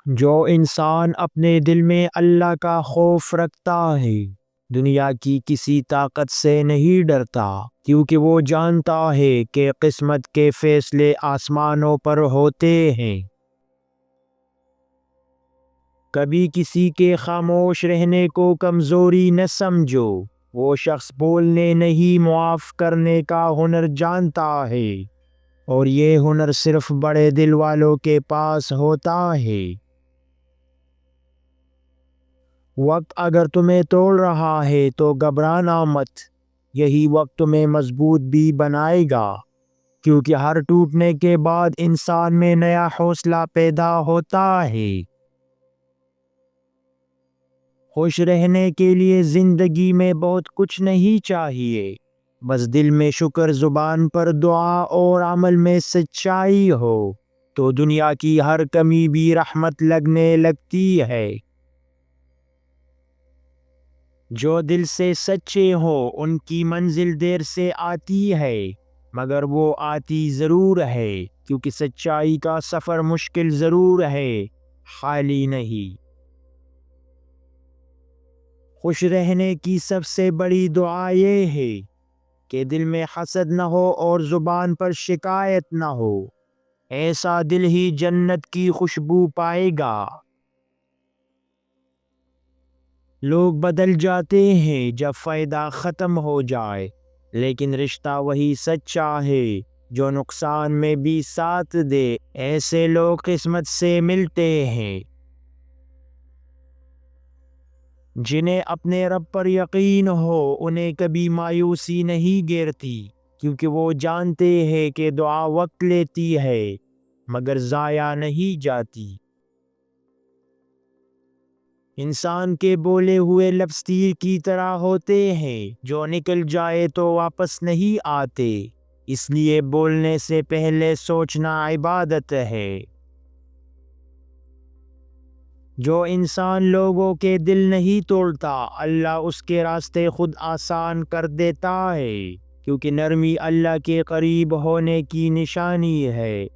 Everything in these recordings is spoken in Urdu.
جو انسان اپنے دل میں اللہ کا خوف رکھتا ہے دنیا کی کسی طاقت سے نہیں ڈرتا، کیونکہ وہ جانتا ہے کہ قسمت کے فیصلے آسمانوں پر ہوتے ہیں۔ کبھی کسی کے خاموش رہنے کو کمزوری نہ سمجھو، وہ شخص بولنے نہیں معاف کرنے کا ہنر جانتا ہے، اور یہ ہنر صرف بڑے دل والوں کے پاس ہوتا ہے۔ وقت اگر تمہیں توڑ رہا ہے تو گھبرانا مت، یہی وقت تمہیں مضبوط بھی بنائے گا، کیونکہ ہر ٹوٹنے کے بعد انسان میں نیا حوصلہ پیدا ہوتا ہے۔ خوش رہنے کے لیے زندگی میں بہت کچھ نہیں چاہیے، بس دل میں شکر، زبان پر دعا اور عمل میں سچائی ہو تو دنیا کی ہر کمی بھی رحمت لگنے لگتی ہے۔ جو دل سے سچے ہو ان کی منزل دیر سے آتی ہے، مگر وہ آتی ضرور ہے، کیونکہ سچائی کا سفر مشکل ضرور ہے، خالی نہیں۔ خوش رہنے کی سب سے بڑی دعا یہ ہے کہ دل میں حسد نہ ہو اور زبان پر شکایت نہ ہو، ایسا دل ہی جنت کی خوشبو پائے گا۔ لوگ بدل جاتے ہیں جب فائدہ ختم ہو جائے، لیکن رشتہ وہی سچا ہے جو نقصان میں بھی ساتھ دے، ایسے لوگ قسمت سے ملتے ہیں۔ جنہیں اپنے رب پر یقین ہو انہیں کبھی مایوسی نہیں گھیرتی، کیونکہ وہ جانتے ہیں کہ دعا وقت لیتی ہے مگر ضائع نہیں جاتی۔ انسان کے بولے ہوئے لفظ تیر کی طرح ہوتے ہیں، جو نکل جائے تو واپس نہیں آتے، اس لیے بولنے سے پہلے سوچنا عبادت ہے۔ جو انسان لوگوں کے دل نہیں توڑتا اللہ اس کے راستے خود آسان کر دیتا ہے، کیونکہ نرمی اللہ کے قریب ہونے کی نشانی ہے۔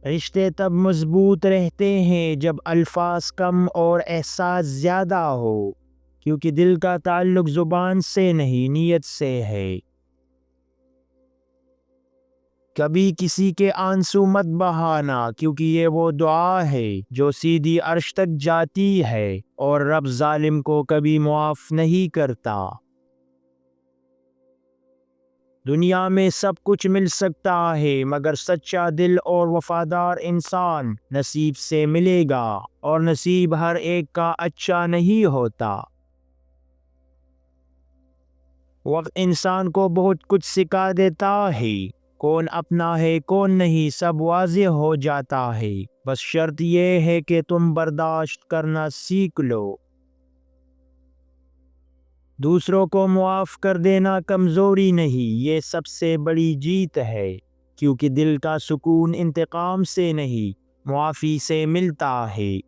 رشتے تب مضبوط رہتے ہیں جب الفاظ کم اور احساس زیادہ ہو، کیونکہ دل کا تعلق زبان سے نہیں نیت سے ہے۔ کبھی کسی کے آنسو مت بہانا، کیونکہ یہ وہ دعا ہے جو سیدھی عرش تک جاتی ہے، اور رب ظالم کو کبھی معاف نہیں کرتا۔ دنیا میں سب کچھ مل سکتا ہے مگر سچا دل اور وفادار انسان نصیب سے ملے گا، اور نصیب ہر ایک کا اچھا نہیں ہوتا۔ وقت انسان کو بہت کچھ سکھا دیتا ہے، کون اپنا ہے کون نہیں سب واضح ہو جاتا ہے، بس شرط یہ ہے کہ تم برداشت کرنا سیکھ لو۔ دوسروں کو معاف کر دینا کمزوری نہیں، یہ سب سے بڑی جیت ہے، کیونکہ دل کا سکون انتقام سے نہیں معافی سے ملتا ہے۔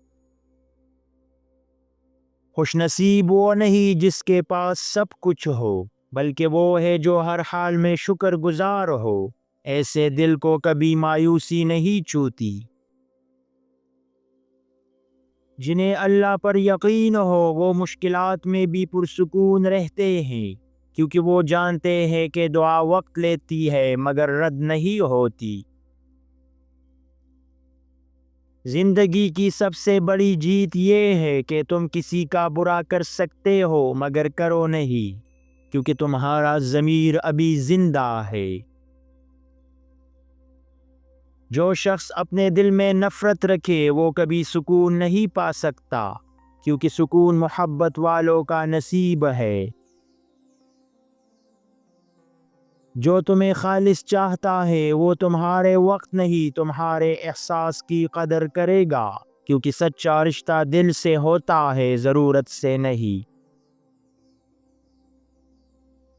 خوش نصیب وہ نہیں جس کے پاس سب کچھ ہو، بلکہ وہ ہے جو ہر حال میں شکر گزار ہو، ایسے دل کو کبھی مایوسی نہیں چھوتی۔ جنہیں اللہ پر یقین ہو وہ مشکلات میں بھی پرسکون رہتے ہیں، کیونکہ وہ جانتے ہیں کہ دعا وقت لیتی ہے مگر رد نہیں ہوتی۔ زندگی کی سب سے بڑی جیت یہ ہے کہ تم کسی کا برا کر سکتے ہو مگر کرو نہیں، کیونکہ تمہارا ضمیر ابھی زندہ ہے۔ جو شخص اپنے دل میں نفرت رکھے وہ کبھی سکون نہیں پا سکتا، کیونکہ سکون محبت والوں کا نصیب ہے۔ جو تمہیں خالص چاہتا ہے وہ تمہارے وقت نہیں تمہارے احساس کی قدر کرے گا، کیونکہ سچا رشتہ دل سے ہوتا ہے ضرورت سے نہیں۔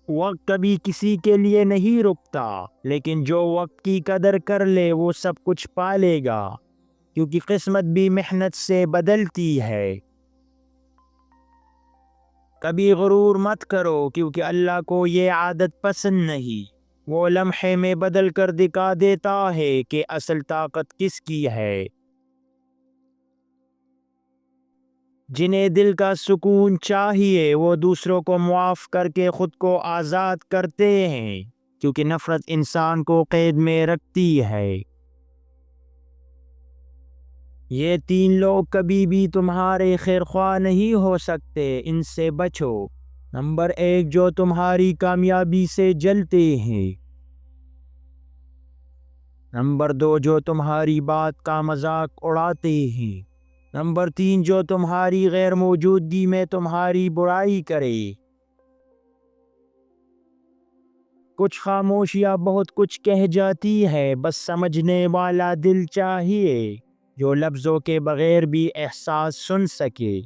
وقت کبھی کسی کے لیے نہیں رکتا، لیکن جو وقت کی قدر کر لے وہ سب کچھ پا لے گا، کیونکہ قسمت بھی محنت سے بدلتی ہے۔ کبھی غرور مت کرو، کیونکہ اللہ کو یہ عادت پسند نہیں۔ وہ لمحے میں بدل کر دکھا دیتا ہے کہ اصل طاقت کس کی ہے۔ جنہیں دل کا سکون چاہیے وہ دوسروں کو معاف کر کے خود کو آزاد کرتے ہیں، کیونکہ نفرت انسان کو قید میں رکھتی ہے۔ یہ تین لوگ کبھی بھی تمہارے خیر خواہ نہیں ہو سکتے، ان سے بچو۔ نمبر 1، جو تمہاری کامیابی سے جلتے ہیں۔ نمبر 2، جو تمہاری بات کا مذاق اڑاتے ہیں۔ نمبر 3، جو تمہاری غیر موجودگی میں تمہاری برائی کرے۔ کچھ خاموشیاں بہت کچھ کہہ جاتی ہے، بس سمجھنے والا دل چاہیے جو لفظوں کے بغیر بھی احساس سن سکے۔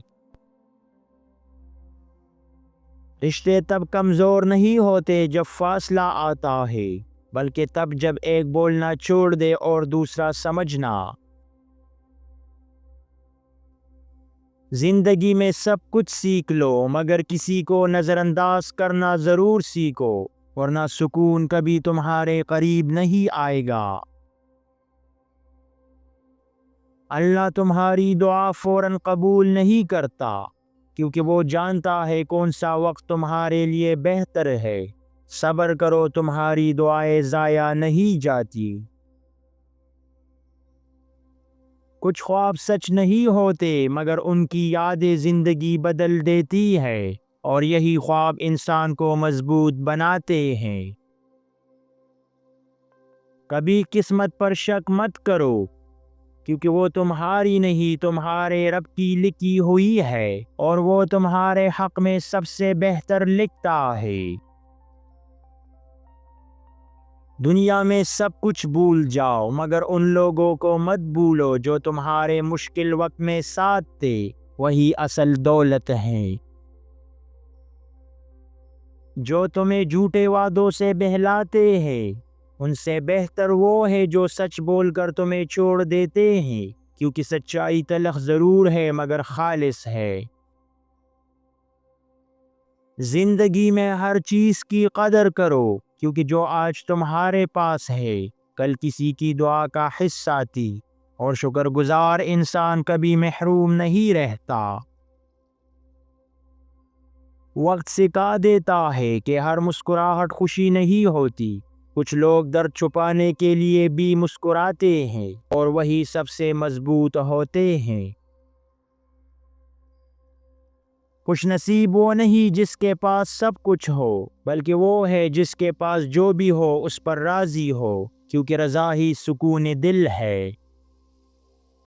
رشتے تب کمزور نہیں ہوتے جب فاصلہ آتا ہے، بلکہ تب جب ایک بولنا چھوڑ دے اور دوسرا سمجھنا۔ زندگی میں سب کچھ سیکھ لو، مگر کسی کو نظر انداز کرنا ضرور سیکھو، ورنہ سکون کبھی تمہارے قریب نہیں آئے گا۔ اللہ تمہاری دعا فوراً قبول نہیں کرتا، کیونکہ وہ جانتا ہے کون سا وقت تمہارے لیے بہتر ہے۔ صبر کرو، تمہاری دعائیں ضائع نہیں جاتی۔ کچھ خواب سچ نہیں ہوتے، مگر ان کی یادیں زندگی بدل دیتی ہے، اور یہی خواب انسان کو مضبوط بناتے ہیں۔ کبھی قسمت پر شک مت کرو، کیونکہ وہ تمہاری نہیں تمہارے رب کی لکھی ہوئی ہے، اور وہ تمہارے حق میں سب سے بہتر لکھتا ہے۔ دنیا میں سب کچھ بھول جاؤ، مگر ان لوگوں کو مت بھولو جو تمہارے مشکل وقت میں ساتھ تھے، وہی اصل دولت ہے۔ جو تمہیں جھوٹے وعدوں سے بہلاتے ہیں، ان سے بہتر وہ ہے جو سچ بول کر تمہیں چھوڑ دیتے ہیں، کیونکہ سچائی تلخ ضرور ہے مگر خالص ہے۔ زندگی میں ہر چیز کی قدر کرو، کیونکہ جو آج تمہارے پاس ہے کل کسی کی دعا کا حصہ تھی، اور شکر گزار انسان کبھی محروم نہیں رہتا۔ وقت سکھا دیتا ہے کہ ہر مسکراہٹ خوشی نہیں ہوتی، کچھ لوگ درد چھپانے کے لیے بھی مسکراتے ہیں، اور وہی سب سے مضبوط ہوتے ہیں۔ خوش نصیب وہ نہیں جس کے پاس سب کچھ ہو، بلکہ وہ ہے جس کے پاس جو بھی ہو اس پر راضی ہو، کیونکہ رضا ہی سکون دل ہے۔